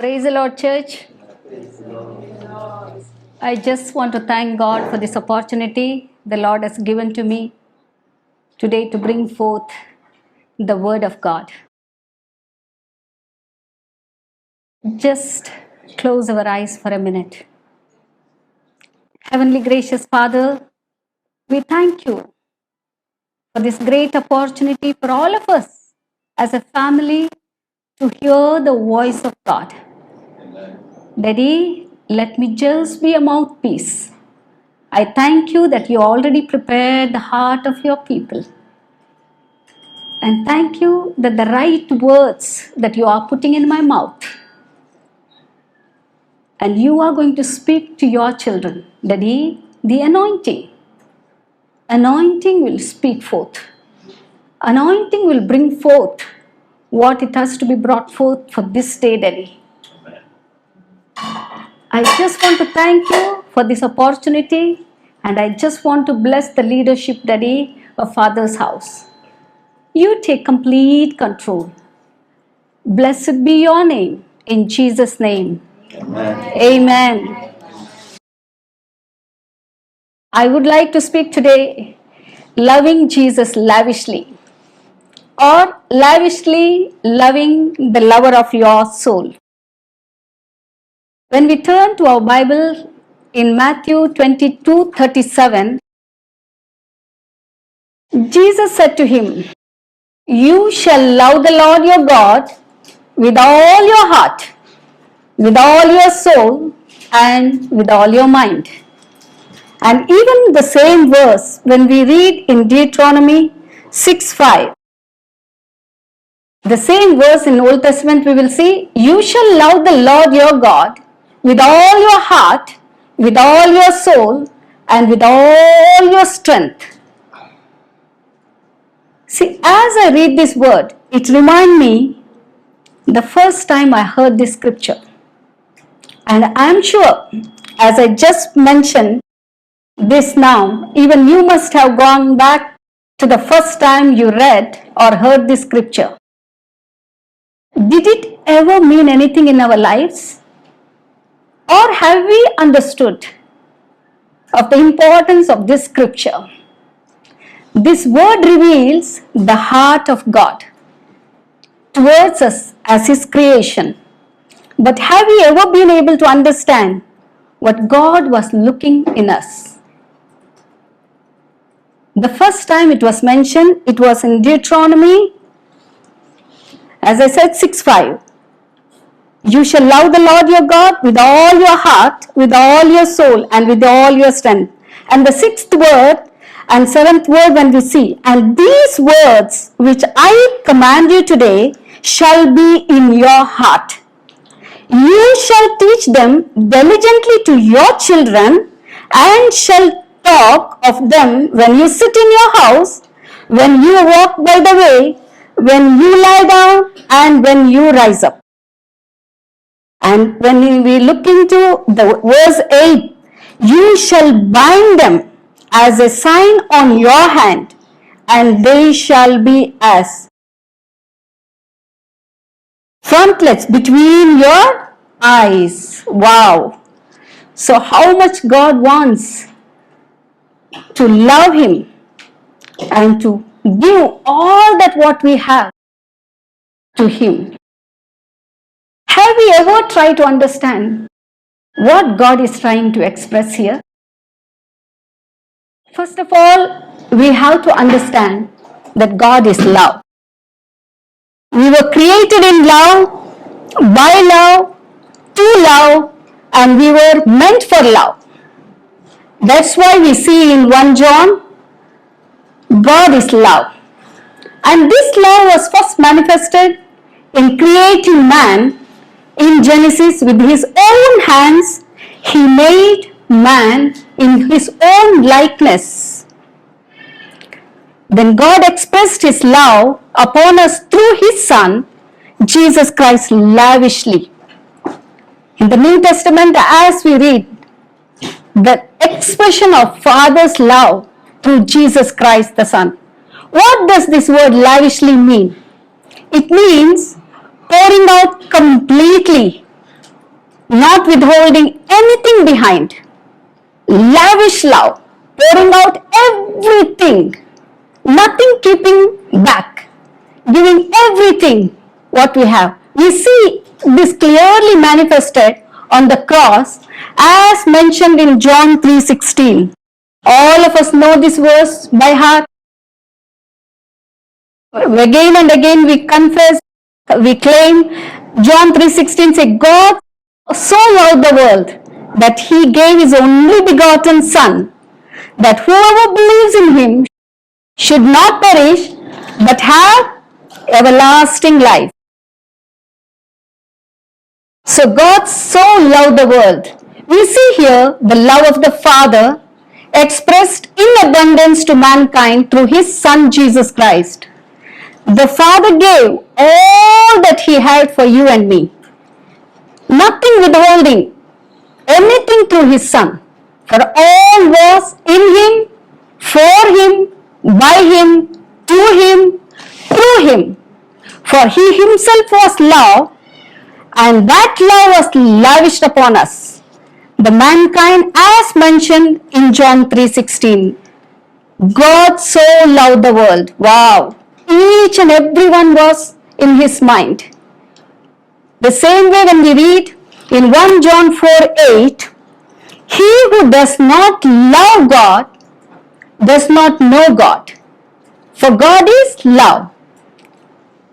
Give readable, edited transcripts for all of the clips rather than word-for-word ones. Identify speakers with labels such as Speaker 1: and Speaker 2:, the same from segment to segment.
Speaker 1: Praise the Lord, church. I just want to thank God for this opportunity the Lord has given to me today to bring forth the Word of God. Just close our eyes for a minute. Heavenly gracious Father, we thank you for this great opportunity for all of us as a family to hear the voice of God. Daddy, let me just be a mouthpiece. I thank you that you already prepared the heart of your people. And thank you that the right words that you are putting in my mouth, and you are going to speak to your children. Daddy, the anointing will speak forth. Anointing will bring forth what it has to be brought forth for this day, Daddy. I just want to thank you for this opportunity, and I just want to bless the leadership, Daddy, of Father's house. You take complete control. Blessed be your name, in Jesus' name.
Speaker 2: Amen.
Speaker 1: Amen. I would like to speak today, loving Jesus lavishly, or lavishly loving the lover of your soul. When we turn to our Bible in Matthew 22:37, Jesus said to him, "You shall love the Lord your God with all your heart, with all your soul, and with all your mind." And even the same verse, when we read in Deuteronomy 6:5, the same verse in Old Testament, we will see, "You shall love the Lord your God with all your heart, with all your soul, and with all your strength." See, as I read this word, it reminds me the first time I heard this scripture. And I am sure, as I just mentioned this now, even you must have gone back to the first time you read or heard this scripture. Did it ever mean anything in our lives? Or have we understood of the importance of this scripture? This word reveals the heart of God towards us as His creation. But have we ever been able to understand what God was looking in us? The first time it was mentioned, it was in Deuteronomy, as I said, 6:5. You shall love the Lord your God with all your heart, with all your soul, and with all your strength. And the sixth word and seventh word when we see, "And these words which I command you today shall be in your heart. You shall teach them diligently to your children, and shall talk of them when you sit in your house, when you walk by the way, when you lie down, and when you rise up." And when we look into the verse 8, "You shall bind them as a sign on your hand, and they shall be as frontlets between your eyes." Wow. So how much God wants to love Him and to give all that what we have to Him. Have we ever tried to understand what God is trying to express here? First of all, we have to understand that God is love. We were created in love, by love, to love, and we were meant for love. That's why we see in 1 John, God is love. And this love was first manifested in creating man in Genesis. With His own hands, He made man in His own likeness. Then God expressed His love upon us through His Son, Jesus Christ, lavishly. In the New Testament, as we read, the expression of Father's love through Jesus Christ the Son. What does this word lavishly mean? It means pouring out completely, not withholding anything behind. Lavish love, pouring out everything, nothing keeping back, giving everything what we have. We see this clearly manifested on the cross as mentioned in John 3:16. All of us know this verse by heart. Again and again we confess, we claim. John 3:16 says, God so loved the world that he gave his only begotten Son, that whoever believes in him should not perish but have everlasting life. So God so loved the world. We see here the love of the Father expressed in abundance to mankind through his Son Jesus Christ. The Father gave all that he had for you and me, nothing withholding, anything through his Son. For all was in him, for him, by him, to him, through him. For he himself was love, and that love was lavished upon us, the mankind, as mentioned in John 3:16. God so loved the world. Wow! Each and every one was in his mind. The same way when we read in 1 John 4:8, he who does not love God does not know God, for God is love.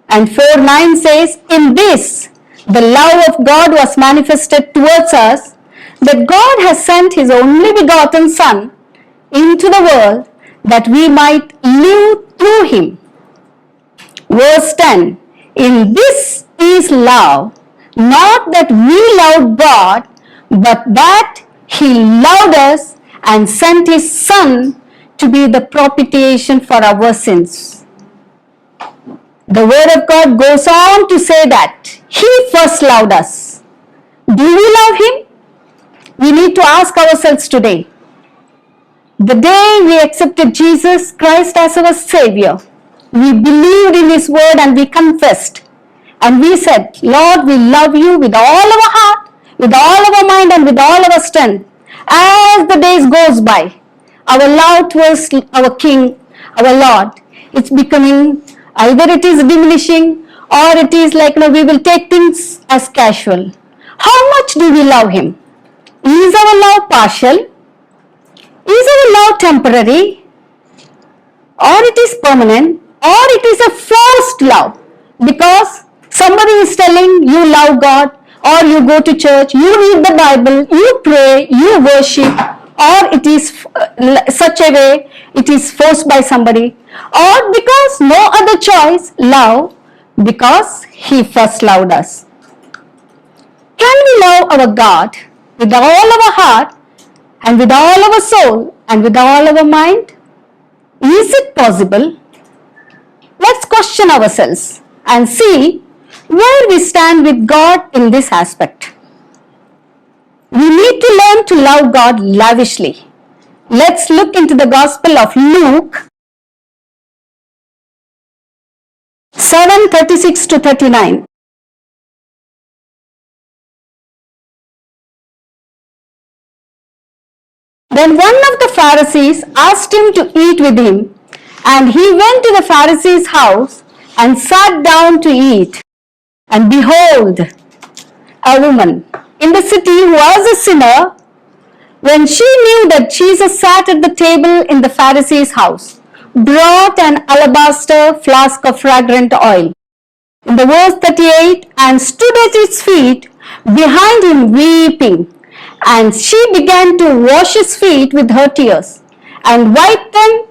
Speaker 1: And 4:9 says, in this the love of God was manifested towards us, that God has sent his only begotten Son into the world that we might live through him. Verse 10, in this is love, not that we loved God, but that he loved us and sent his Son to be the propitiation for our sins. The word of God goes on to say that he first loved us. Do we love him? We need to ask ourselves today. The day we accepted Jesus Christ as our Savior, we believed in his word and we confessed. And we said, Lord, we love you with all our heart, with all our mind and with all our strength. As the days goes by, our love towards our King, our Lord, it's becoming, either it is diminishing or it is like, we will take things as casual. How much do we love him? Is our love partial? Is our love temporary? Or it is permanent? Or it is a forced love? Because somebody is telling you love God, or you go to church, you read the Bible, you pray, you worship, or it is such a way, it is forced by somebody, or because no other choice, love, because he first loved us. Can we love our God with all our heart and with all our soul and with all our mind? Is it possible? Let's question ourselves and see where we stand with God in this aspect. We need to learn to love God lavishly. Let's look into the Gospel of Luke 7:36 to 39. Then one of the Pharisees asked him to eat with him, and he went to the Pharisee's house and sat down to eat. And behold, a woman in the city who was a sinner, when she knew that Jesus sat at the table in the Pharisee's house, brought an alabaster flask of fragrant oil. In the verse 38, and stood at his feet behind him weeping. And she began to wash his feet with her tears and wiped them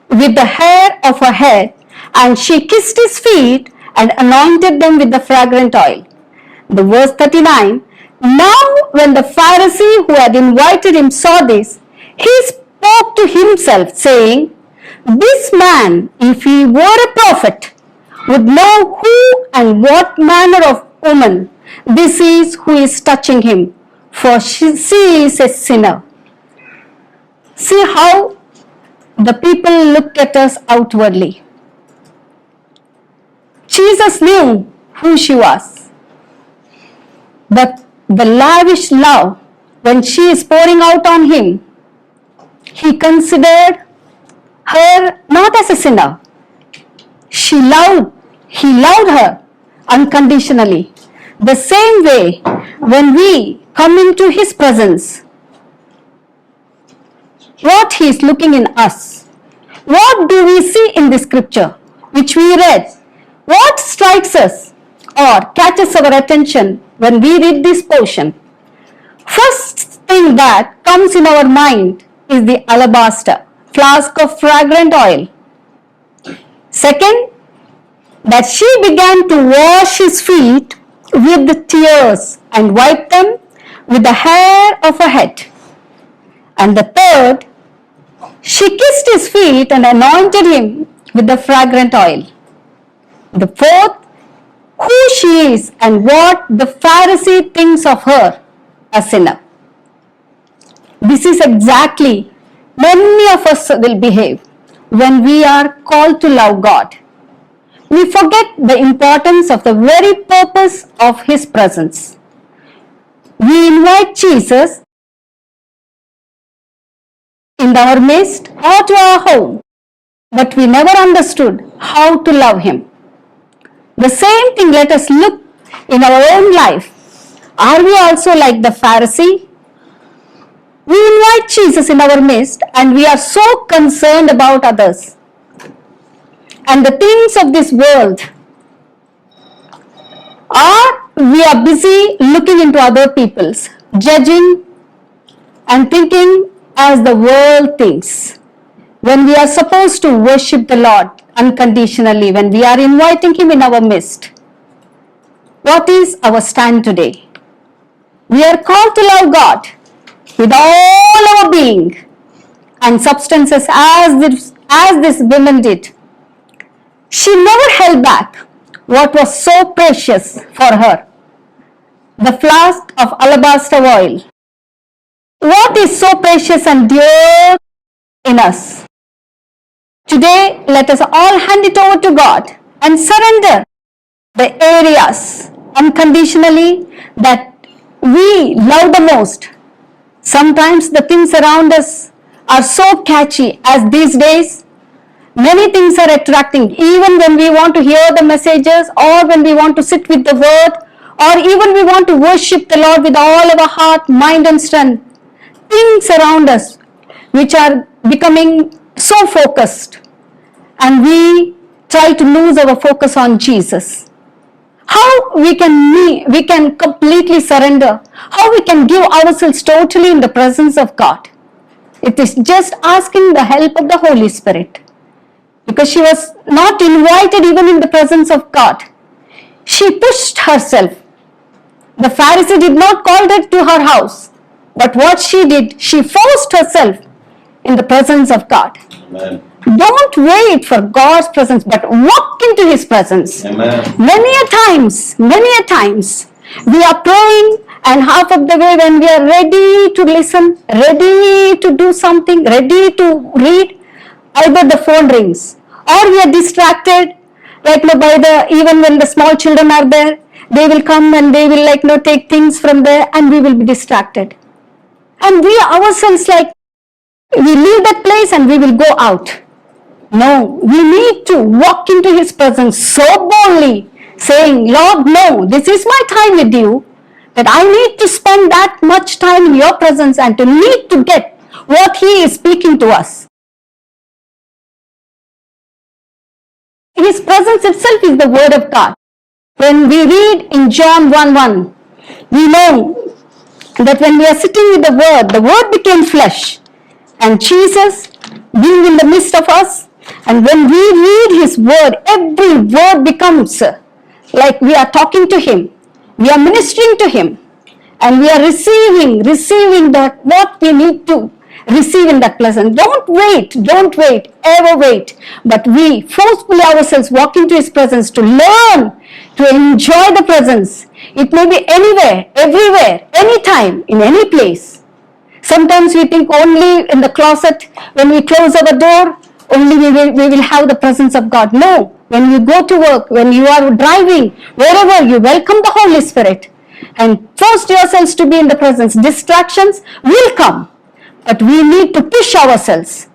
Speaker 1: with the hair of her head. And she kissed his feet and anointed them with the fragrant oil. The verse 39, now when the Pharisee who had invited him saw this, he spoke to himself, saying, this man, if he were a prophet, would know who and what manner of woman this is who is touching him, for she is a sinner. See how the people look at us outwardly. Jesus knew who she was. But the lavish love when she is pouring out on him, he considered her not as a sinner. He loved her unconditionally. The same way, when we come into his presence, what he is looking in us, what do we see in the scripture which we read? What strikes us or catches our attention when we read this portion? First thing that comes in our mind is the alabaster flask of fragrant oil. Second, that she began to wash his feet with the tears and wipe them with the hair of her head. And the third, she kissed his feet and anointed him with the fragrant oil. The fourth, who she is and what the Pharisee thinks of her, a sinner. This is exactly many of us will behave when we are called to love God. We forget the importance of the very purpose of his presence. We invite Jesus in our midst or to our home, but we never understood how to love him. The same thing, let us look in our own life. Are we also like the Pharisee? We invite Jesus in our midst and we are so concerned about others and the things of this world. Or we are busy looking into other people's, judging and thinking as the world thinks. When we are supposed to worship the Lord unconditionally, when we are inviting him in our midst, what is our stand today? We are called to love God with all our being and substances as this woman did. She never held back what was so precious for her, the flask of alabaster oil. What is so precious and dear in us? Today, let us all hand it over to God and surrender the areas unconditionally that we love the most. Sometimes the things around us are so catchy as these days. Many things are attracting, even when we want to hear the messages or when we want to sit with the word or even we want to worship the Lord with all of our heart, mind and strength. Things around us which are becoming so focused and we try to lose our focus on Jesus. How we can completely surrender, how we can give ourselves totally in the presence of God. It is just asking the help of the Holy Spirit. Because she was not invited even in the presence of God. She pushed herself. The Pharisee did not call her to her house. But what she did, she forced herself in the presence of God.
Speaker 2: Amen.
Speaker 1: Don't wait for God's presence, but walk into his presence.
Speaker 2: Amen.
Speaker 1: Many a times, we are praying and half of the way when we are ready to listen, ready to do something, ready to read, either the phone rings or we are distracted, even when the small children are there, they will come and they will take things from there and we will be distracted. And we ourselves we leave that place and we will go out. No, we need to walk into his presence so boldly, saying, Lord, no, this is my time with you, that I need to spend that much time in your presence and to need to get what he is speaking to us. His presence itself is the word of God. When we read in John 1:1, we know that when we are sitting with the word became flesh and Jesus being in the midst of us, and when we read his word, every word becomes like we are talking to him, we are ministering to him, and we are receiving that what we need to receive in that presence. Don't wait, ever wait, but we forcefully ourselves walk into his presence to learn to enjoy the presence. It may be anywhere, everywhere, anytime, in any place. Sometimes we think only in the closet, when we close our door, only we will have the presence of God. No, when you go to work, when you are driving, wherever, you welcome the Holy Spirit. and force yourselves to be in the presence. Distractions will come, but we need to push ourselves.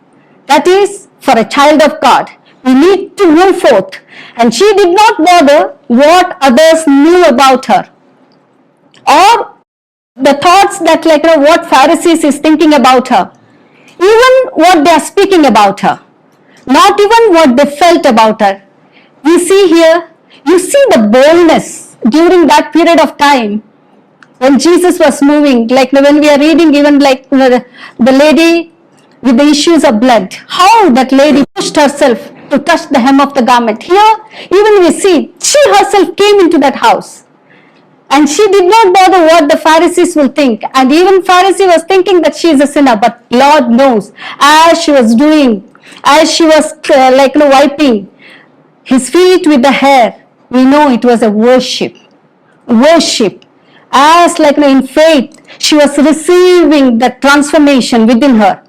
Speaker 1: That is for a child of God. We need to move forth. And she did not bother what others knew about her, or the thoughts that what Pharisees is thinking about her, even what they are speaking about her, not even what they felt about her. We see here, you see the boldness during that period of time when Jesus was moving, when we are reading even the lady with the issues of blood, how that lady pushed herself to touch the hem of the garment. Here, even we see, she herself came into that house. And she did not bother what the Pharisees will think. And even Pharisee was thinking that she is a sinner. But Lord knows, as she was doing, as she was wiping his feet with the hair, we know it was a worship. Worship. As in faith, she was receiving the transformation within her.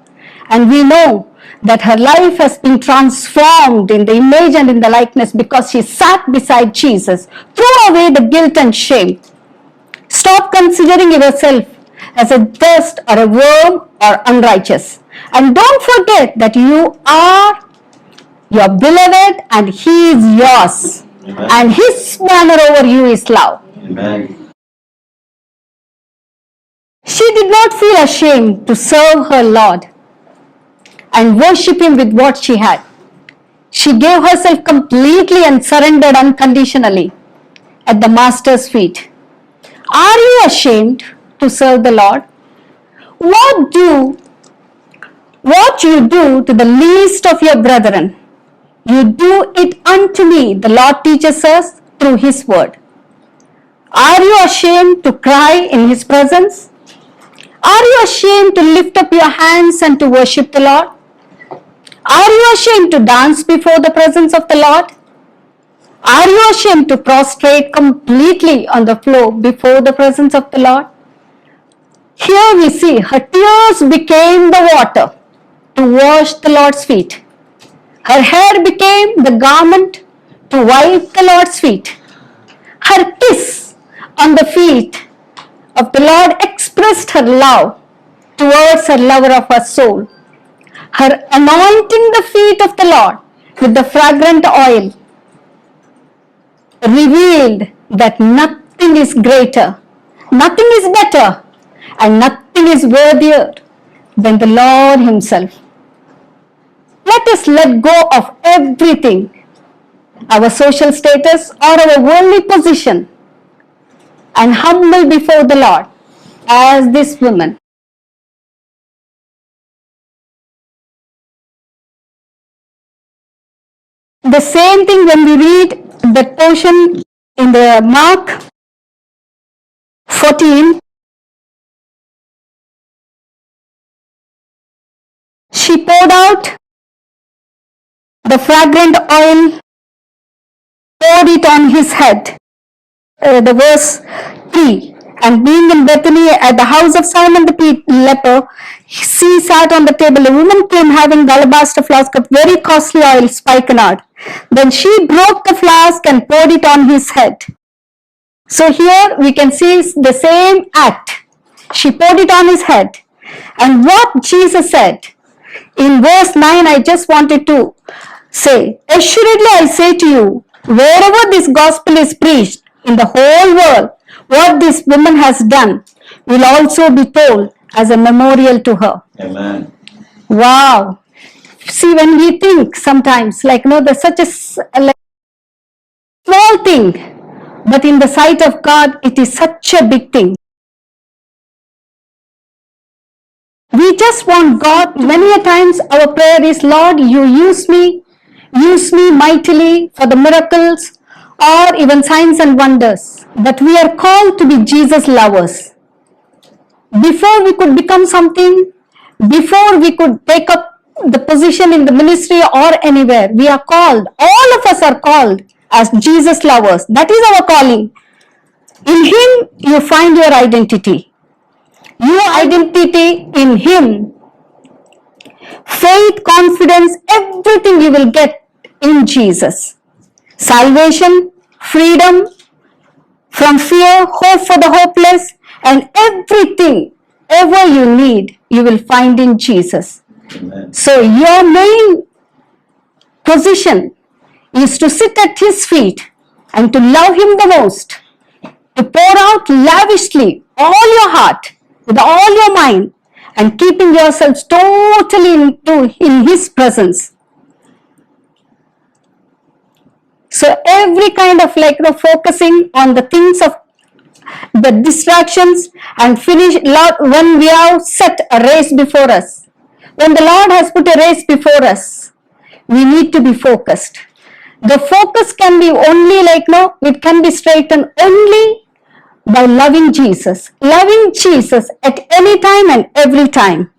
Speaker 1: And we know that her life has been transformed in the image and in the likeness because she sat beside Jesus, threw away the guilt and shame. Stop considering yourself as a dust or a worm or unrighteous. And don't forget that you are your beloved and he is yours. Amen. And his banner over you is love. Amen. She did not feel ashamed to serve her Lord and worship him with what she had. She gave herself completely and surrendered unconditionally at the Master's feet. Are you ashamed to serve the Lord? What you do to the least of your brethren, you do it unto me, the Lord teaches us through his word. Are you ashamed to cry in his presence? Are you ashamed to lift up your hands and to worship the Lord? Are you ashamed to dance before the presence of the Lord? Are you ashamed to prostrate completely on the floor before the presence of the Lord? Here we see her tears became the water to wash the Lord's feet. Her hair became the garment to wipe the Lord's feet. Her kiss on the feet of the Lord expressed her love towards her lover of her soul. Her anointing the feet of the Lord with the fragrant oil revealed that nothing is greater, nothing is better, and nothing is worthier than the Lord himself. Let us let go of everything, our social status or our worldly position, and humble before the Lord as this woman. The same thing when we read that portion in the Mark 14, she poured out the fragrant oil, poured it on his head. The verse 3. And being in Bethany at the house of Simon the leper, she sat on the table. A woman came having the alabaster flask of very costly oil, spikenard. Then she broke the flask and poured it on his head. So here we can see the same act. She poured it on his head. And what Jesus said in verse 9, I just wanted to say, assuredly I say to you, wherever this gospel is preached in the whole world, what this woman has done will also be told as a memorial to her. Amen. Wow. See, when we think sometimes, there's such a small thing, but in the sight of God, it is such a big thing. We just want God. Many a times our prayer is, Lord, you use me mightily for the miracles or even signs and wonders. But we are called to be Jesus lovers. Before we could become something, before we could take up the position in the ministry or anywhere, we are called, all of us are called as Jesus lovers. That is our calling. In him you find your identity. Your identity in him. Faith, confidence, everything you will get in Jesus. Salvation, freedom, from fear, hope for the hopeless, and everything ever you need, you will find in Jesus. Amen. So your main position is to sit at His feet and to love Him the most, to pour out lavishly all your heart, with all your mind, and keeping yourselves totally in His presence. So every kind of focusing on the things of the distractions and finish, Lord, when we have set a race before us, when the Lord has put a race before us, we need to be focused. The focus can be only it can be straightened only by loving Jesus. Loving Jesus at any time and every time.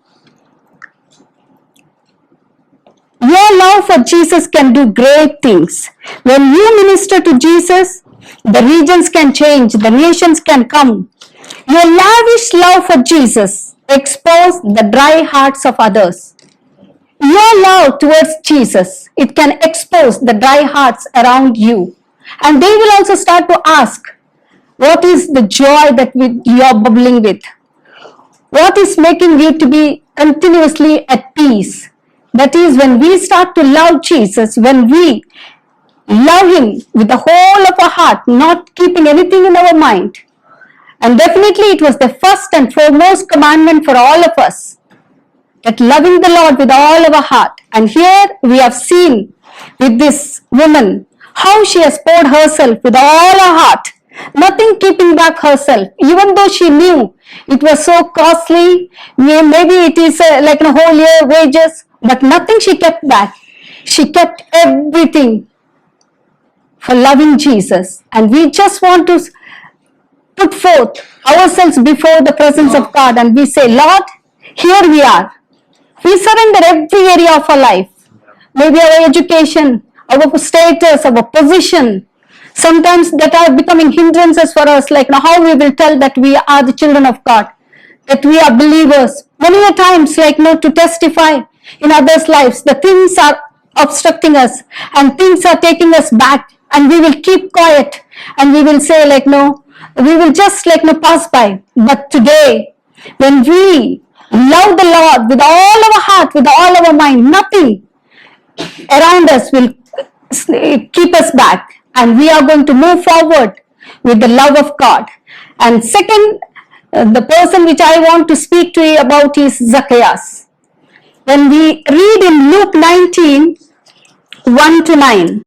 Speaker 1: Your love for Jesus can do great things. When you minister to Jesus, the regions can change, the nations can come. Your lavish love for Jesus exposes the dry hearts of others. Your love towards Jesus, it can expose the dry hearts around you. And they will also start to ask, what is the joy that you are bubbling with? What is making you to be continuously at peace? That is, when we start to love Jesus, when we love Him with the whole of our heart, not keeping anything in our mind. And definitely it was the first and foremost commandment for all of us, that loving the Lord with all of our heart. And here we have seen with this woman how she has poured herself with all her heart, nothing keeping back herself, even though she knew it was so costly, maybe it is like a whole year wages, but nothing she kept back. She kept everything for loving Jesus. And we just want to put forth ourselves before the presence of God and we say, Lord, here we are. We surrender every area of our life. Maybe our education, our status, our position. Sometimes that are becoming hindrances for us, how we will tell that we are the children of God, that we are believers. Many a times, to testify in others' lives, the things are obstructing us and things are taking us back, and we will keep quiet and we will say no, we will just pass by. But today, when we love the Lord with all our heart, with all our mind, nothing around us will keep us back, and we are going to move forward with the love of God. And second, the person which I want to speak to you about is Zacchaeus. When we read in Luke 19, 1 to 9.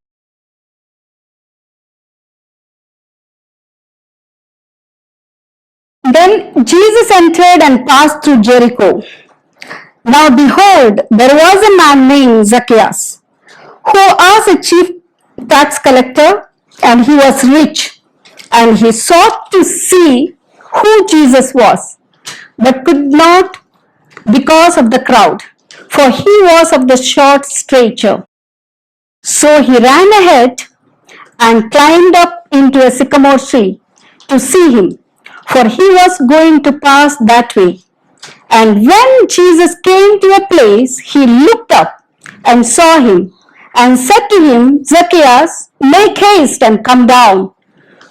Speaker 1: Then Jesus entered and passed through Jericho. Now behold, there was a man named Zacchaeus, who was a chief tax collector, and he was rich, and he sought to see who Jesus was, but could not because of the crowd, for he was of the short stature. So he ran ahead and climbed up into a sycamore tree to see him, for he was going to pass that way. And when Jesus came to a place, he looked up and saw him and said to him, Zacchaeus, make haste and come down,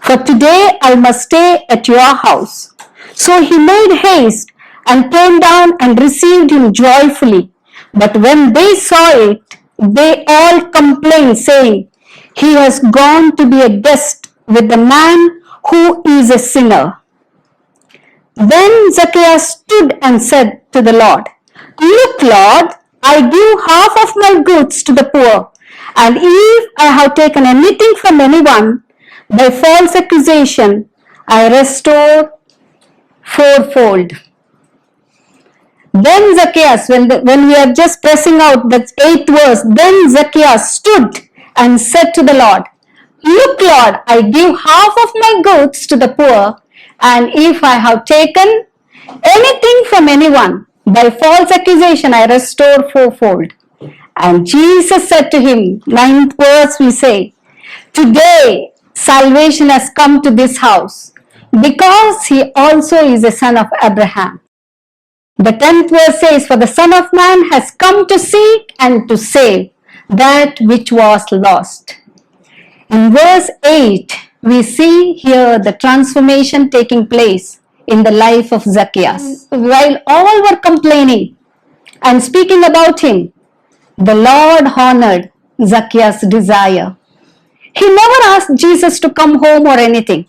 Speaker 1: for today I must stay at your house. So he made haste and came down and received him joyfully. But when they saw it, they all complained, saying, he has gone to be a guest with the man who is a sinner. Then Zacchaeus stood and said to the Lord, look, Lord, I give half of my goods to the poor, and if I have taken anything from anyone by false accusation, I restore fourfold. Then Zacchaeus, when we are just pressing out the 8th verse, then Zacchaeus stood and said to the Lord, look, Lord, I give half of my goods to the poor, and if I have taken anything from anyone by false accusation, I restore fourfold. And Jesus said to him, 9th verse we say, today salvation has come to this house, because he also is a son of Abraham. The 10th verse says, for the Son of Man has come to seek and to save that which was lost. In verse 8, we see here the transformation taking place in the life of Zacchaeus. While all were complaining and speaking about him, the Lord honored Zacchaeus' desire. He never asked Jesus to come home or anything.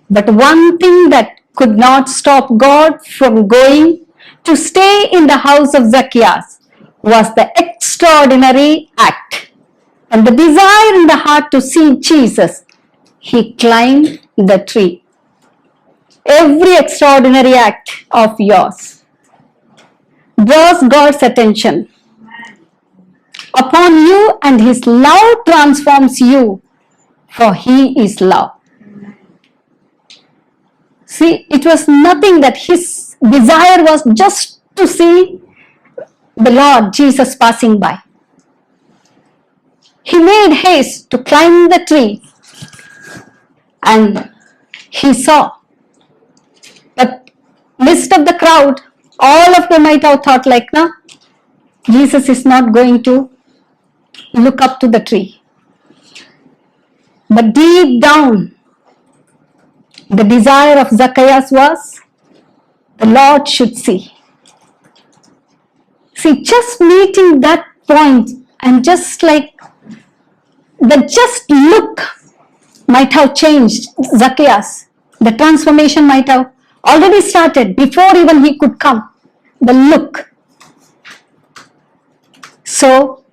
Speaker 1: But one thing that could not stop God from going to stay in the house of Zacchaeus was the extraordinary act and the desire in the heart to see Jesus. He climbed the tree. Every extraordinary act of yours draws God's attention upon you, and His love transforms you, for He is love. See, it was nothing that his desire was just to see the Lord Jesus passing by. He made haste to climb the tree, and he saw. But midst of the crowd, all of them might have thought like, no, Jesus is not going to look up to the tree. But deep down, the desire of Zacchaeus was the Lord should see. See, just meeting that point and just like the just look might have changed Zacchaeus. The transformation might have already started before even he could come. The look. So,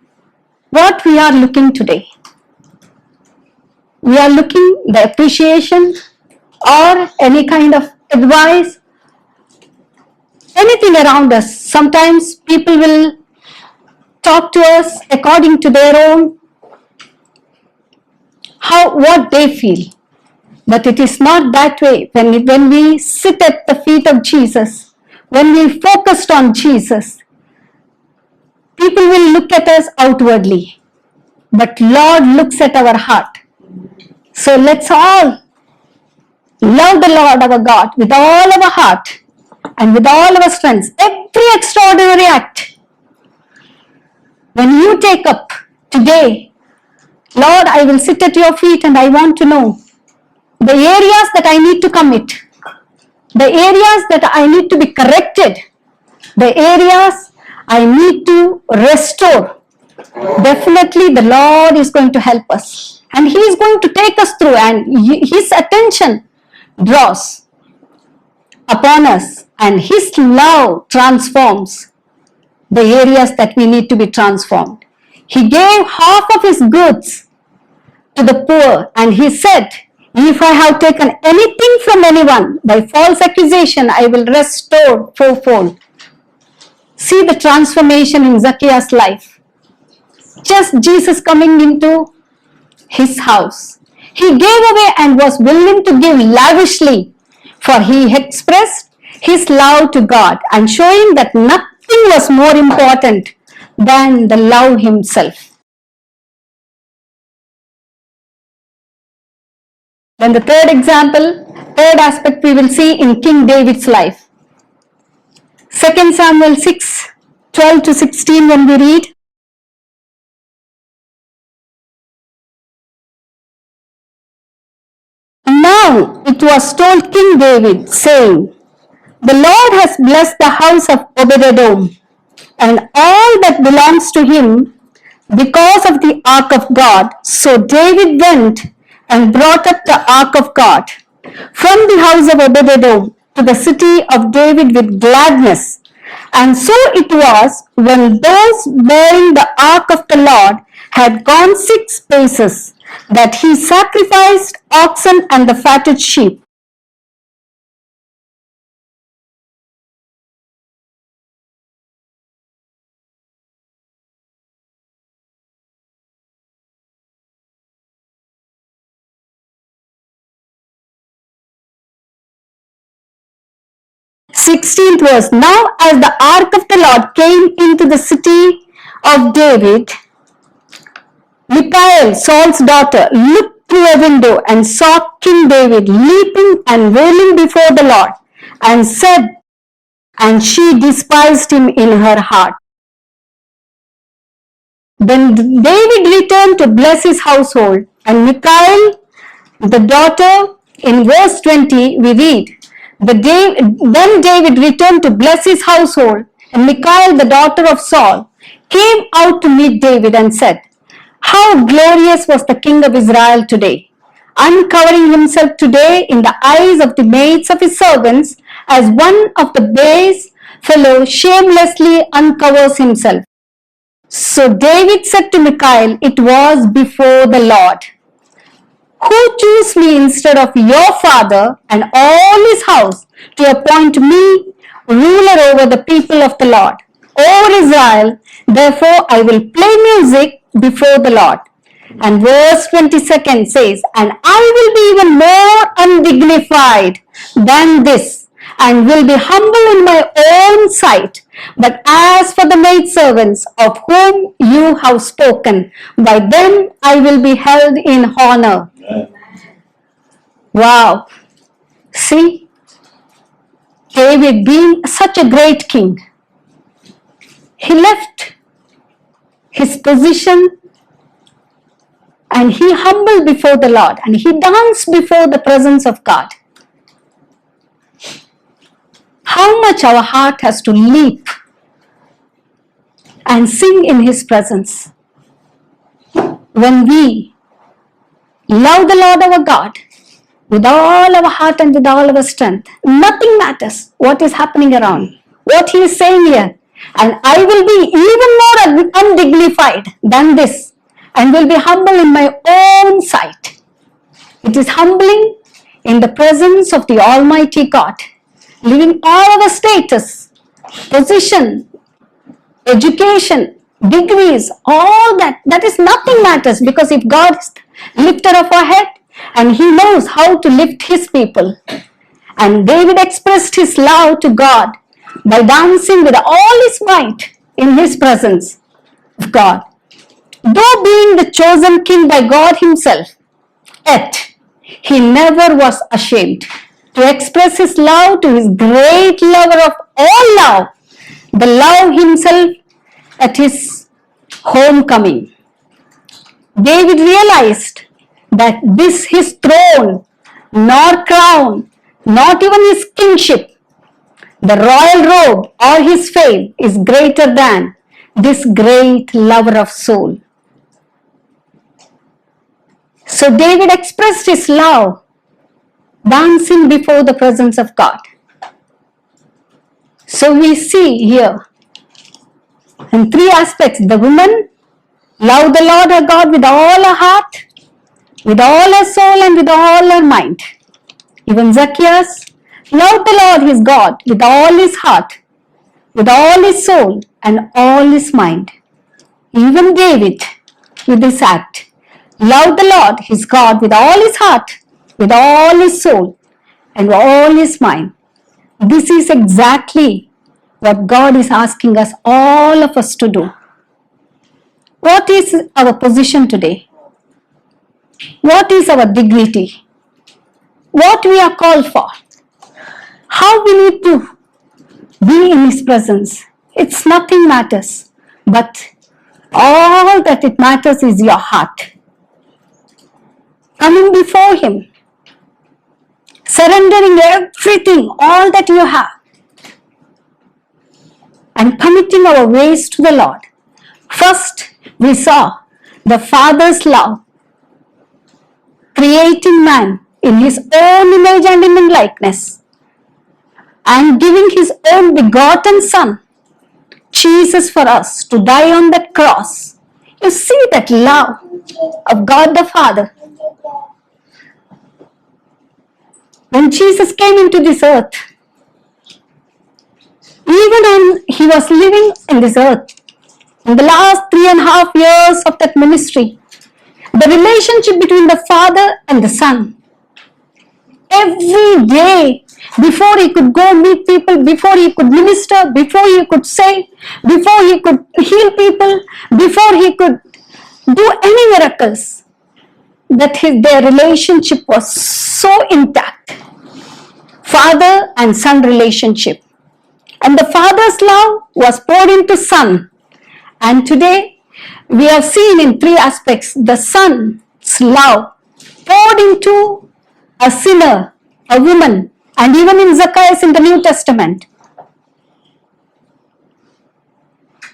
Speaker 1: what we are looking today? We are looking the appreciation or any kind of advice, anything around us. Sometimes people will talk to us according to their own, what they feel. But it is not that way. When we sit at the feet of Jesus, when we focused on Jesus, people will look at us outwardly, but Lord looks at our heart. So let's all love the Lord our God with all our heart and with all our strength. Every extraordinary act, when you take up today, Lord, I will sit at your feet and I want to know the areas that I need to commit, the areas that I need to be corrected, the areas I need to restore. Definitely the Lord is going to help us and He is going to take us through, and His attention draws upon us and His love transforms the areas that we need to be transformed. He gave half of His goods to the poor, and He said, if I have taken anything from anyone by false accusation, I will restore fourfold. See the transformation in Zacchaeus' life. Just Jesus coming into his house. He gave away and was willing to give lavishly, for he expressed his love to God and showing that nothing was more important than the love himself. Then the third aspect we will see in King David's life. 2 Samuel 6, 12 to 16 when we read, now it was told King David, saying, the Lord has blessed the house of Obed-Edom and all that belongs to him because of the ark of God. So David went and brought up the ark of God from the house of Obed-Edom to the city of David with gladness. And so it was, when those bearing the ark of the Lord had gone 6 paces, that he sacrificed oxen and the fatted sheep. Sixteenth verse. Now as the ark of the Lord came into the city of David, Michal, Saul's daughter, looked through a window and saw King David leaping and wailing before the Lord, and said, and she despised him in her heart. Then David returned to bless his household, and Michal The daughter, in verse 20, we read, Then David returned to bless his household, and Michal, the daughter of Saul, came out to meet David and said, How glorious was the king of Israel today, uncovering himself today in the eyes of the maids of his servants, as one of the base fellows shamelessly uncovers himself. So David said to Michal, It was before the Lord, who chose me instead of your father and all his house to appoint me ruler over the people of the Lord, over Israel. Therefore I will play music before the Lord. And verse 22 says, And I will be even more undignified than this, and will be humble in my own sight. But as for the maidservants of whom you have spoken, by them I will be held in honor. Wow. See, David being such a great king, he left his position and he humbled before the Lord and he danced before the presence of God. How much our heart has to leap and sing in his presence when we love the Lord our God with all our heart and with all our strength. Nothing matters what is happening around, what he is saying here. And I will be even more undignified than this and will be humble in my own sight. It is humbling in the presence of the Almighty God, leaving all our status, position, education, degrees, all that is nothing matters, because if God is the lifter of our head and he knows how to lift his people. And David expressed his love to God by dancing with all his might in his presence of God. Though being the chosen king by God himself, yet he never was ashamed to express his love to his great lover of all love, the love himself at his homecoming. David realized that this his throne, nor crown, not even his kingship, the royal robe or his fame is greater than this great lover of soul. So David expressed his love dancing before the presence of God. So we see here in three aspects: the woman loved the Lord her God with all her heart, with all her soul, and with all her mind. Even Zacchaeus loved the Lord his God with all his heart, with all his soul, and all his mind. Even David, with this act, loved the Lord his God with all his heart, with all his soul, and with all his mind. This is exactly what God is asking us, all of us, to do. What is our position today? What is our dignity? What we are called for? How we need to be in his presence? It's nothing matters, but all that it matters is your heart. Coming before him, surrendering everything, all that you have, and committing our ways to the Lord. First, we saw the Father's love, creating man in his own image and in likeness, and giving his own begotten Son, Jesus, for us to die on that cross. You see that love of God the Father. When Jesus came into this earth, even when he was living in this earth, in the last 3.5 years of that ministry, the relationship between the Father and the Son, every day, before he could go meet people, before he could minister, before he could save, before he could heal people, before he could do any miracles, that their relationship was so intact. Father and Son relationship. And the Father's love was poured into Son. And today we have seen in three aspects the Son's love poured into a sinner, a woman, and even in Zacchaeus in the New Testament,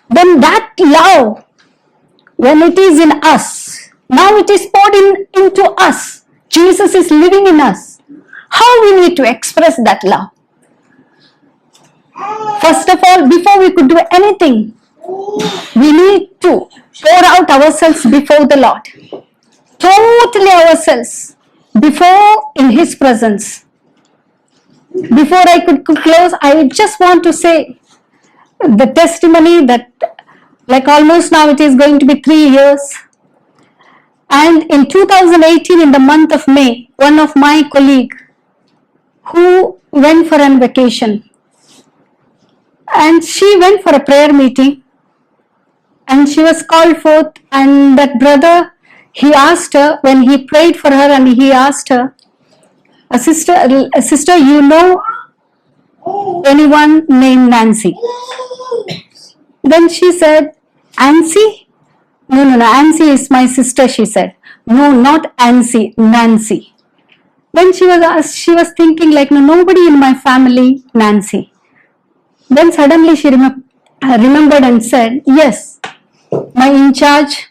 Speaker 1: then that love, when it is in us, now it is poured into us. Jesus is living in us. How we need to express that love? First of all, before we could do anything, we need to pour out ourselves before the Lord. Totally ourselves before in His presence. Before I could close, I just want to say the testimony that, like, almost now it is going to be 3 years. And in 2018, in the month of May, one of my colleagues who went for a vacation, and she went for a prayer meeting, and she was called forth, and that brother, he asked her, when he prayed for her, and he asked her, sister, you know anyone named Nancy? Then she said, Nancy? No, Nancy is my sister, she said. No, not Nancy, Nancy. Then she was thinking like, no, nobody in my family, Nancy. Then suddenly she remembered and said, yes, my in charge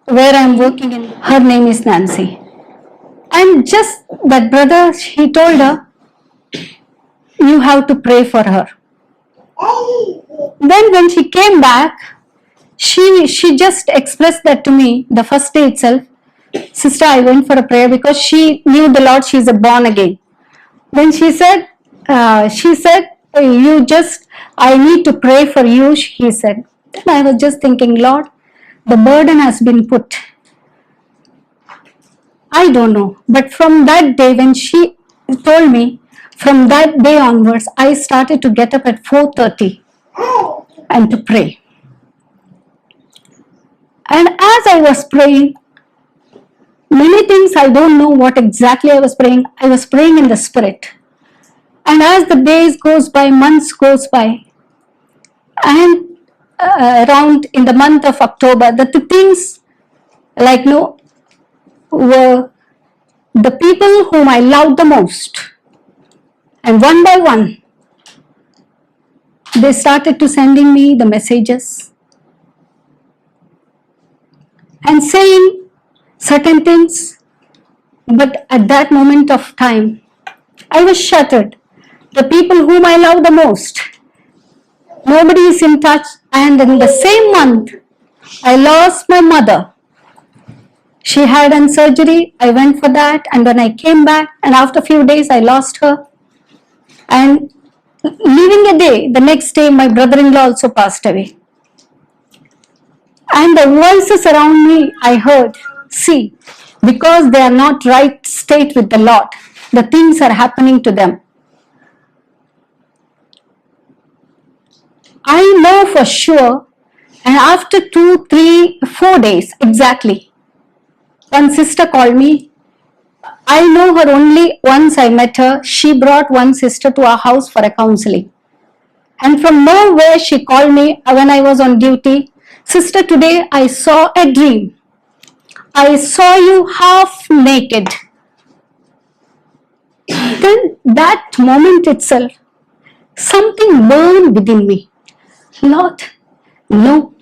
Speaker 1: where I am working in, her name is Nancy. And just that brother, he told her, you have to pray for her. Then when she came back, she just expressed that to me the first day itself. Sister, I went for a prayer because she knew the Lord, she is a born again. Then she said, I need to pray for you, he said. Then I was just thinking, Lord, the burden has been put. I don't know. But from that day, when she told me, from that day onwards, I started to get up at 4:30 and to pray. And as I was praying, many things I don't know what exactly I was praying. I was praying in the Spirit. And as the days goes by, months goes by, and around in the month of October, that the things like were the people whom I loved the most. And one by one, they started to sending me the messages and saying certain things. But at that moment of time, I was shattered. The people whom I love the most, nobody is in touch. And in the same month, I lost my mother. She had a surgery. I went for that, and when I came back, and after a few days, I lost her. And leaving a day, the next day, my brother-in-law also passed away. And the voices around me, I heard, see, because they are not right state with the Lord, the things are happening to them. I know for sure, and after 2, 3, 4 days exactly, one sister called me. I know her only once I met her. She brought one sister to our house for a counseling. And from nowhere she called me when I was on duty. Sister, today I saw a dream. I saw you half naked. Then that moment itself, something burned within me. Lord, no.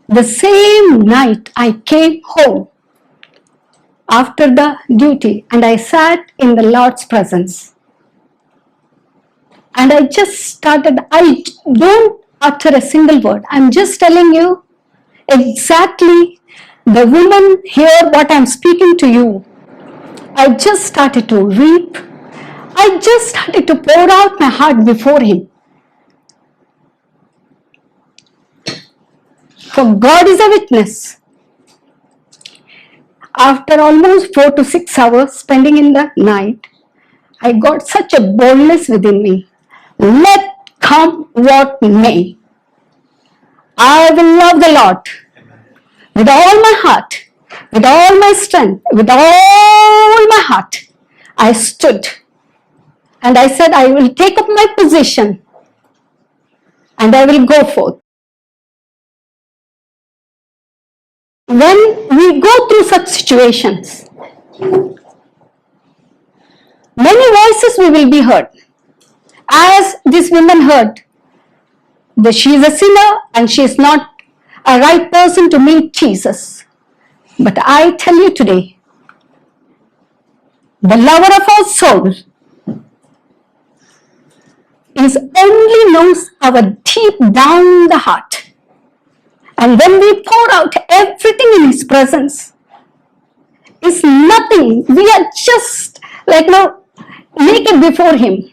Speaker 1: The same night I came home after the duty and I sat in the Lord's presence. And I just started, I don't utter a single word. I'm just telling you exactly the woman here, what I'm speaking to you. I just started to weep. I just started to pour out my heart before Him. For God is a witness. After almost 4 to 6 hours spending in the night, I got such a boldness within me. Let come what may. I will love the Lord with all my heart, with all my strength, with all my heart. I stood and I said, I will take up my position and I will go forth. when we go through such situations, many voices we will be heard. As this woman heard, that she is a sinner and she is not a right person to meet Jesus. But I tell you today, the lover of our soul is only knows our deep down the heart. And when we pour out everything in His presence, it's nothing. We are just naked before Him.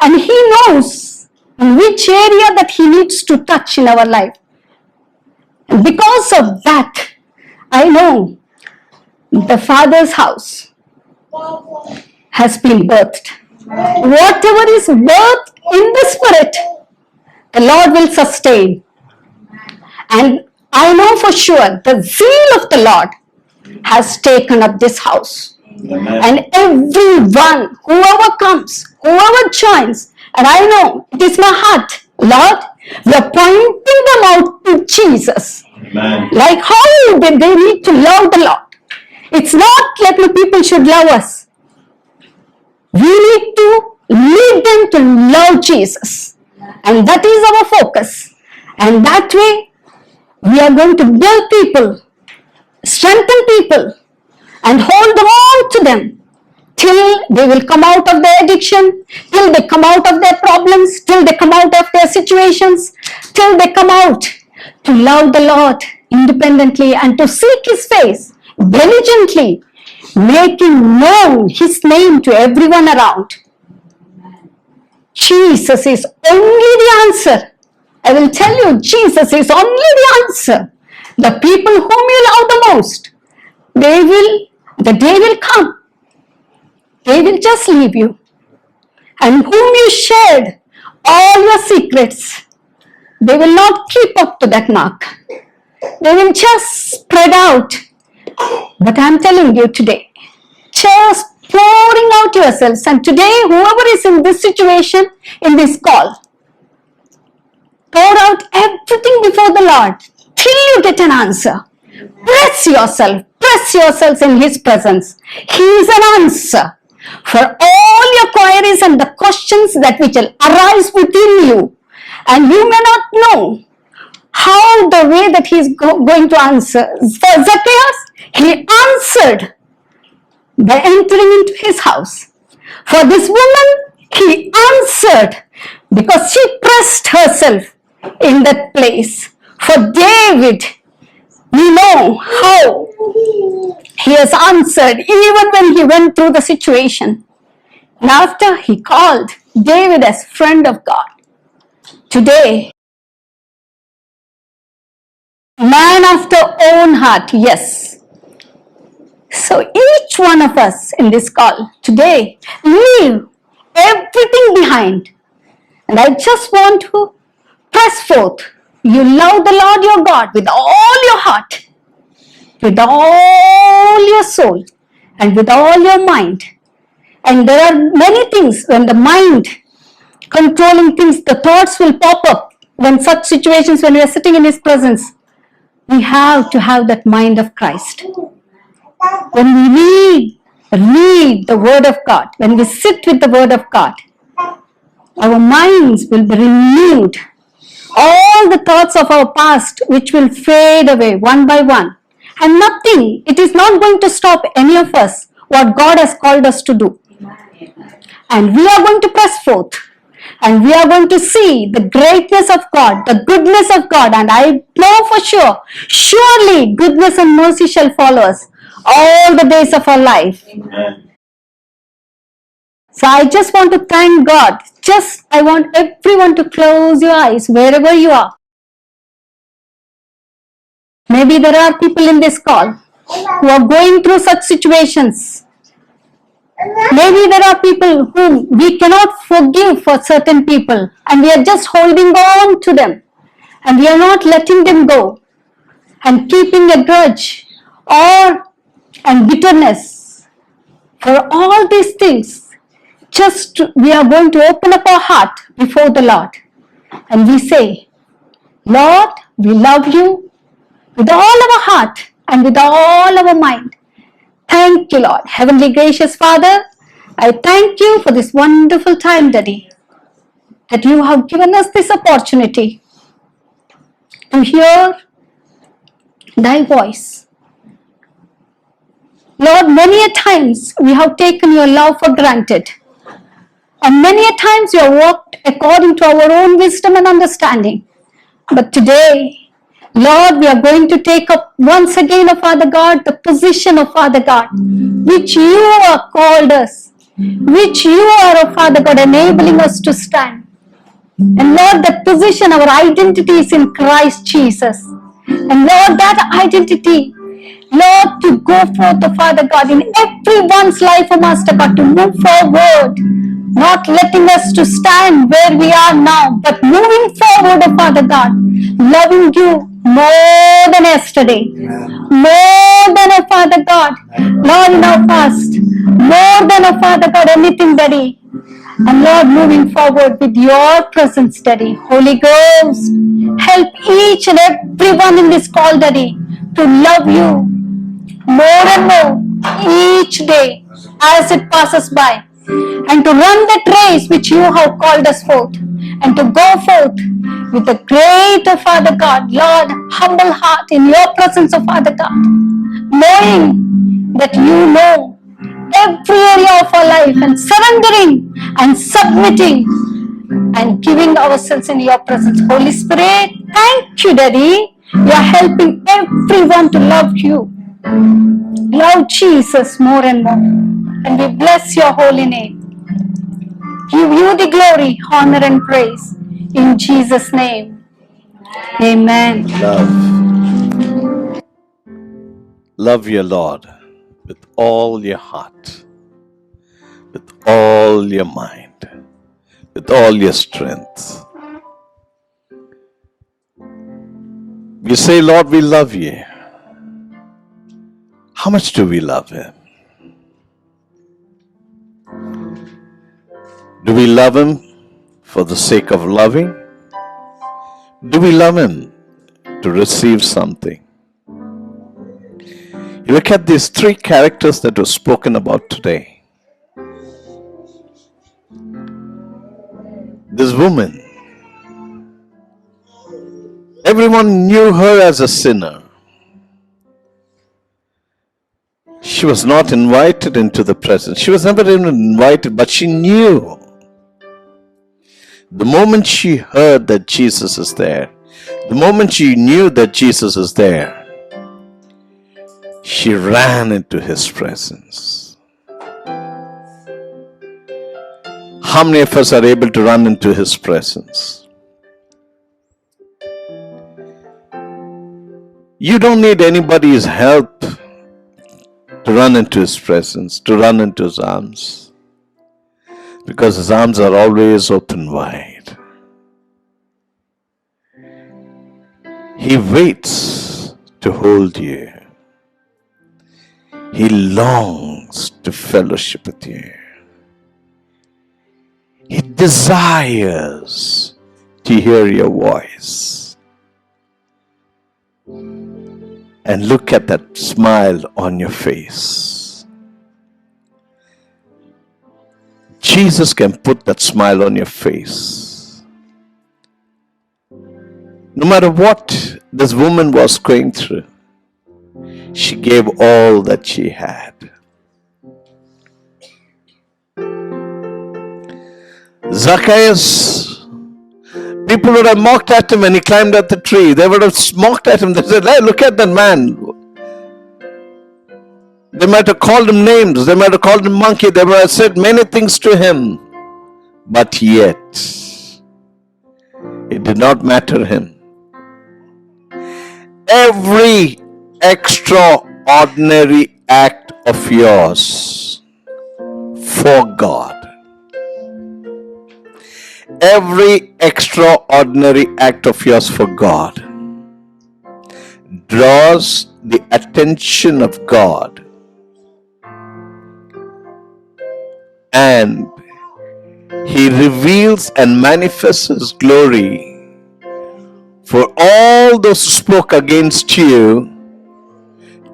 Speaker 1: And He knows in which area that He needs to touch in our life. And because of that, I know the Father's house has been birthed. Whatever is birthed in the Spirit, the Lord will sustain. And I know for sure the zeal of the Lord has taken up this house. Amen. And everyone, whoever comes, whoever joins, and I know it is my heart, Lord, we are pointing them out to Jesus. Amen. Like how they need to love the Lord. It's not like the people should love us. We need to lead them to love Jesus. And that is our focus. And that way, we are going to build people, strengthen people, and hold on to them till they will come out of their addiction, till they come out of their problems, till they come out of their situations, till they come out to love the Lord independently and to seek His face diligently, making known His name to everyone around. Jesus is only the answer. I will tell you, Jesus is only the answer. The people whom you love the most, the day will come. They will just leave you. And whom you shared all your secrets, they will not keep up to that mark. They will just spread out. But I'm telling you today, just pouring out yourselves. And today, whoever is in this situation, in this call, pour out everything before the Lord till you get an answer. Press yourselves in His presence. He is an answer for all your queries and the questions that which will arise within you. And you may not know how the way that He is going to answer. For Zacchaeus, he answered by entering into his house. For this woman, he answered because she pressed herself in that place. For David, we know how he has answered even when he went through the situation. And after he called David as friend of God. Today, man after own heart, yes. So each one of us in this call today, leave everything behind. And I just want to press forth. You love the Lord your God with all your heart, with all your soul, and with all your mind. And there are many things when the mind controlling things, the thoughts will pop up when such situations, when we are sitting in His presence. We have to have that mind of Christ. When we read the Word of God, when we sit with the Word of God, our minds will be renewed. All the thoughts of our past which will fade away one by one. And nothing, it is not going to stop any of us what God has called us to do. And we are going to press forth. And we are going to see the greatness of God, the goodness of God. And I know for sure, surely goodness and mercy shall follow us all the days of our life. Amen. So I just want to thank God. I want everyone to close your eyes wherever you are. Maybe there are people in this call who are going through such situations. Maybe there are people whom we cannot forgive for certain people and we are just holding on to them and we are not letting them go and keeping a grudge and bitterness. For all these things, we are going to open up our heart before the Lord and we say, Lord, we love you. with all our heart and with all our mind. Thank you, Lord. Heavenly gracious Father, I thank you for this wonderful time, Daddy, that you have given us this opportunity to hear thy voice. Lord, many a times we have taken your love for granted. And many a times we have walked according to our own wisdom and understanding. But today, Lord, we are going to take up once again, O Father God, the position of Father God, which you are called us, which you are, O Father God, enabling us to stand. And Lord, that position, our identity is in Christ Jesus. And Lord, that identity, Lord, to go forth, O Father God, in everyone's life, O Master God, to move forward, not letting us to stand where we are now, but moving forward, O Father God, loving you more than yesterday, more than, O Father God, Lord, in our past, more than, O Father God, anything, Daddy. And Lord, moving forward with your presence, Daddy. Holy Ghost, help each and everyone in this call, Daddy, to love you more and more each day as it passes by, and to run that race which you have called us forth, and to go forth with a great, oh Father God, Lord, humble heart in your presence, oh Father God, knowing that you know every area of our life, and surrendering and submitting and giving ourselves in your presence. Holy Spirit, thank you, Daddy. You are helping everyone to love you, love Jesus more and more. And we bless your holy name. Give you the glory, honor, and praise. In Jesus' name. Amen.
Speaker 2: Love your Lord with all your heart, with all your mind, with all your strength. We say, Lord, we love you. How much do we love him? Do we love him for the sake of loving? Do we love him to receive something? You look at these three characters that were spoken about today. This woman, everyone knew her as a sinner. She was not invited into the presence. She was never even invited, but she knew. The moment she heard that Jesus is there, the moment she knew that Jesus is there, she ran into his presence. How many of us are able to run into his presence? You don't need anybody's help to run into his presence, to run into his arms, because his arms are always open wide. He waits to hold you. He longs to fellowship with you. He desires to hear your voice. And look at that smile on your face. Jesus can put that smile on your face. No matter what this woman was going through, she gave all that she had. Zacchaeus, people would have mocked at him when he climbed up the tree. They would have mocked at him. They said, hey, look at that man. They might have called him names. They might have called him monkey. They might have said many things to him. But yet, it did not matter him. Every extraordinary act of yours for God, every extraordinary act of yours for God draws the attention of God, and he reveals and manifests his glory for all all those who spoke against you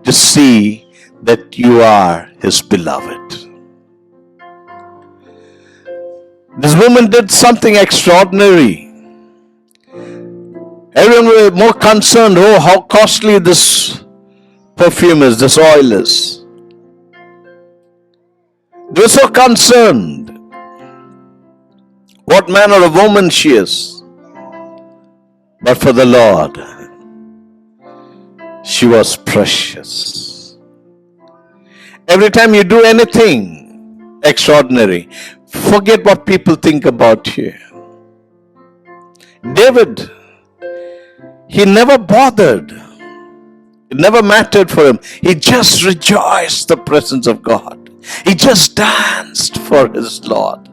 Speaker 2: to see that you are his beloved. This woman did something extraordinary. Everyone was more concerned, oh, how costly this perfume is, this oil is. They were so concerned what manner of woman she is. But for the Lord, she was precious. Every time you do anything extraordinary, forget what people think about you. David, he never bothered. It never mattered for him. He just rejoiced the presence of God. He just danced for his Lord.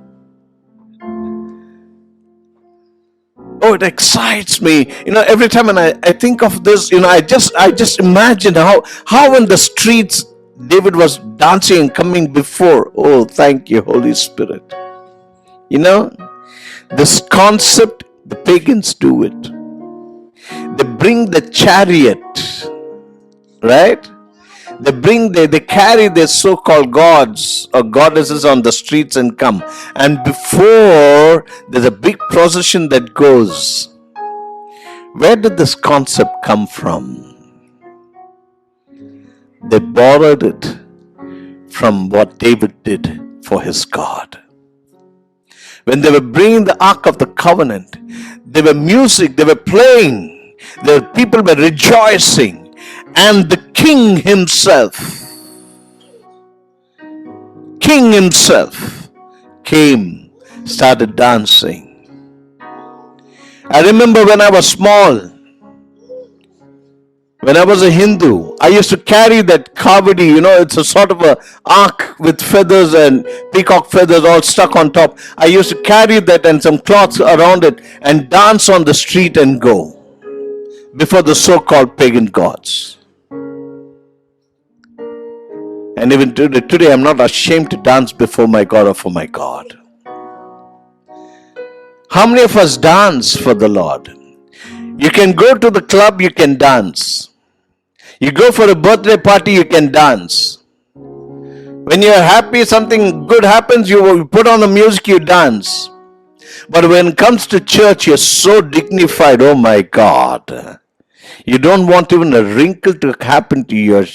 Speaker 2: Oh, it excites me. Every time when I think of this, I just imagine how in the streets David was dancing and coming before. Oh, thank you, Holy Spirit. This concept, the pagans do it. They bring the chariot, right? They carry their so-called gods or goddesses on the streets and come. And before, there's a big procession that goes. Where did this concept come from? They borrowed it from what David did for his God. When they were bringing the Ark of the Covenant, there were music, they were playing, the people were rejoicing. And the king himself came, started dancing. I remember when I was small, when I was a Hindu, I used to carry that kavadi, it's a sort of a ark with feathers and peacock feathers all stuck on top. I used to carry that and some cloths around it and dance on the street and go before the so-called pagan gods. And even today, I'm not ashamed to dance before my God or for my God. How many of us dance for the Lord? You can go to the club, you can dance. You go for a birthday party, you can dance. When you're happy, something good happens, you put on the music, you dance. But when it comes to church, you're so dignified, oh my God. You don't want even a wrinkle to happen to your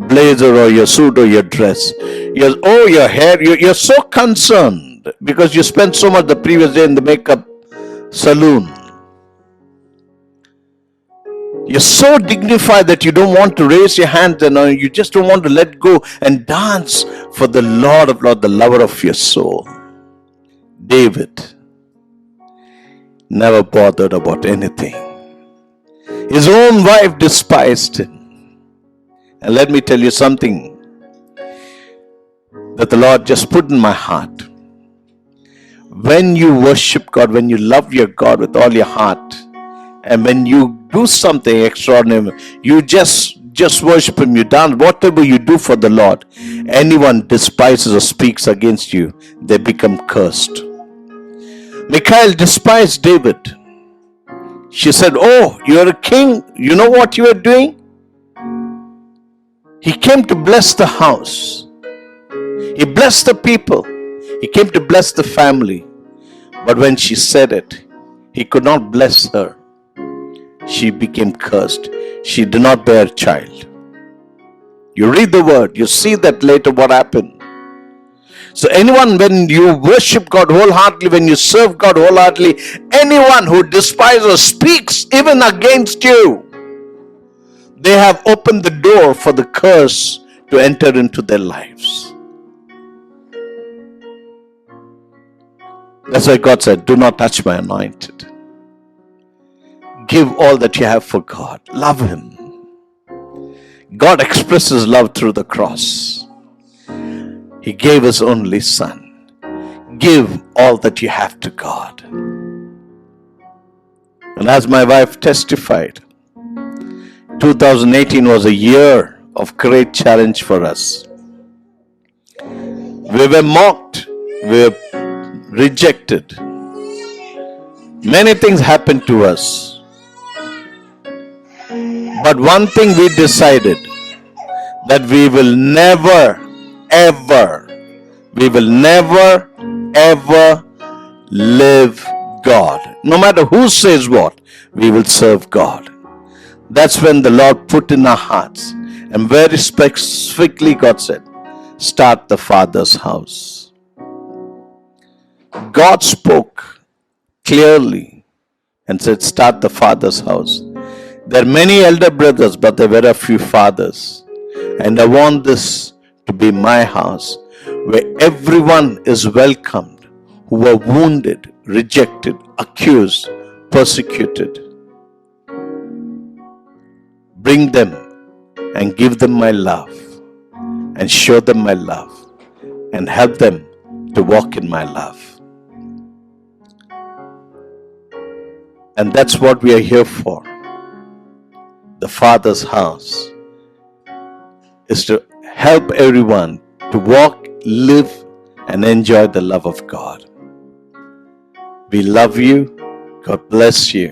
Speaker 2: blazer or your suit or your dress. Your hair. You're so concerned because you spent so much the previous day in the makeup saloon. You're so dignified that you don't want to raise your hands and you just don't want to let go and dance for the Lord of Lords, the lover of your soul. David never bothered about anything. His own wife despised him. And let me tell you something that the Lord just put in my heart. When you worship God, when you love your God with all your heart, and when you do something extraordinary, you just worship Him, you dance, whatever you do for the Lord, anyone despises or speaks against you, they become cursed. Michal despised David. She said, oh, you're a king. You know what you are doing? He came to bless the house. He blessed the people. He came to bless the family. But when she said it, he could not bless her. She became cursed. She did not bear a child. You read the word. You see that later what happened. So anyone, when you worship God wholeheartedly, when you serve God wholeheartedly, anyone who despises or speaks even against you, they have opened the door for the curse to enter into their lives. That's why God said, do not touch my anointed. Give all that you have for God. Love Him. God expresses love through the cross. He gave His only Son. Give all that you have to God. And as my wife testified, 2018 was a year of great challenge for us. We were mocked. We were rejected. Many things happened to us. But one thing we decided, that we will never, ever live God. No matter who says what, we will serve God. That's when the Lord put in our hearts, and very specifically God said, start the Father's house. God spoke clearly and said, start the Father's house. There are many elder brothers, but there were a few fathers. And I want this to be my house, where everyone is welcomed who were wounded, rejected, accused, persecuted. Bring them and give them my love, and show them my love, and help them to walk in my love. And that's what we are here for. The Father's house is to help everyone to walk, live, and enjoy the love of God. We love you. God bless you.